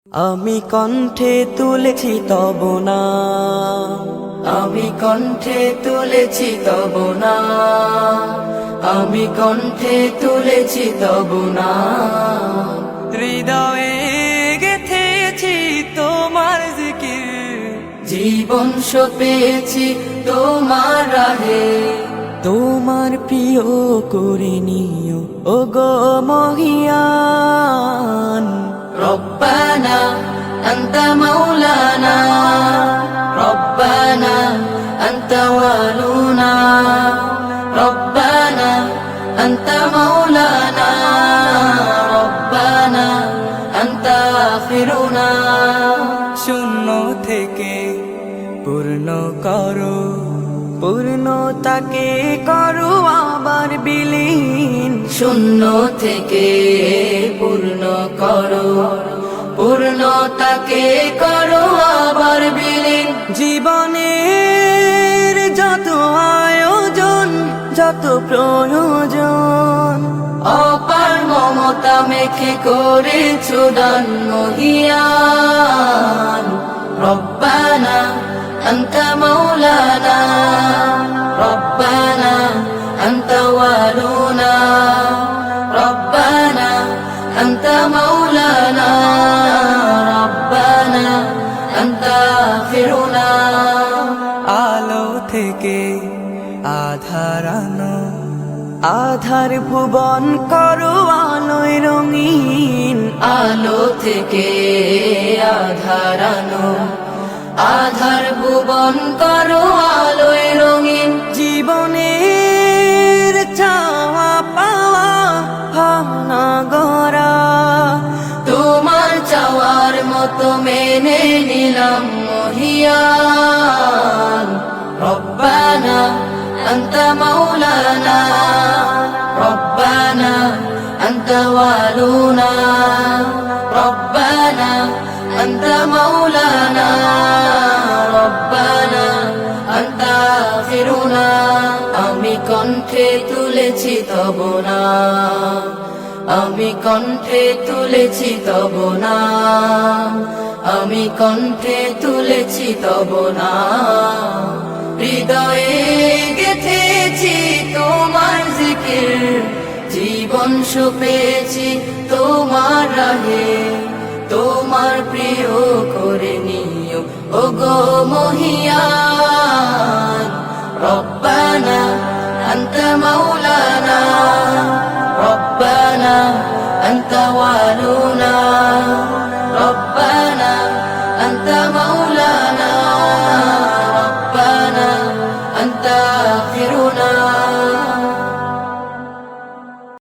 আমি কণ্ঠে তুলেছি তব নাম, আমি কণ্ঠে তুলেছি তব নাম, আমি কণ্ঠে তুলেছি তব নাম। হৃদয়ে গেথেছি তোমার জিকির, জীবন সপেছি তোমার রাহে। তোমার প্রিয় করে নিও ও গো মহিয়ান। ربنا أنت مولانا، ربنا أنت والونا، ربنا أنت مولانا، ربنا أنت آخرنا। শূন্য থেকে পূর্ণ করো, পূর্ণতাকে করো আবার বিলীন। শূন্য থেকে পূর্ণ করো, পূর্ণতাকে করো আবার বিলীন। জীবনের যত আয়োজন, যত প্রয়োজন, অপার মমতা মেখে করেছো দান মহিয়ান। রব্বানা أنت مولانا، ربنا أنت والونا، ربنا أنت مولانا، ربنا أنت آخرنا। আলো থেকে আধার আনো, আধার ভুবন করো আলোয় রঙিন। আলো থেকে আধার আনো, আধার ভুবন করো আলোয় রঙিন। জীবনের চাওয়া পাওয়া ভাবনা গড়া, তোমার চাওয়ার মতো মেনে নিলাম মহিয়ান। রব্বানা أنت مولانا، ربنا أنت والونا، ربنا أنت مولانا، ربنا أنت آخرنا। আমি কণ্ঠে তুলেছি তব নাম, আমি কণ্ঠে তুলেছি তব নাম, আমি কণ্ঠে তুলেছি তব নাম। হৃদয়ে গেথেছি তোমার জিকির, জীবন সপেছি তোমার রাহে। তোমার প্রিয় করে নিও ও গো মহিয়ান। রব্বানা أنت مولانا، ربنا أنت والونا، ربنا أنت مولانا،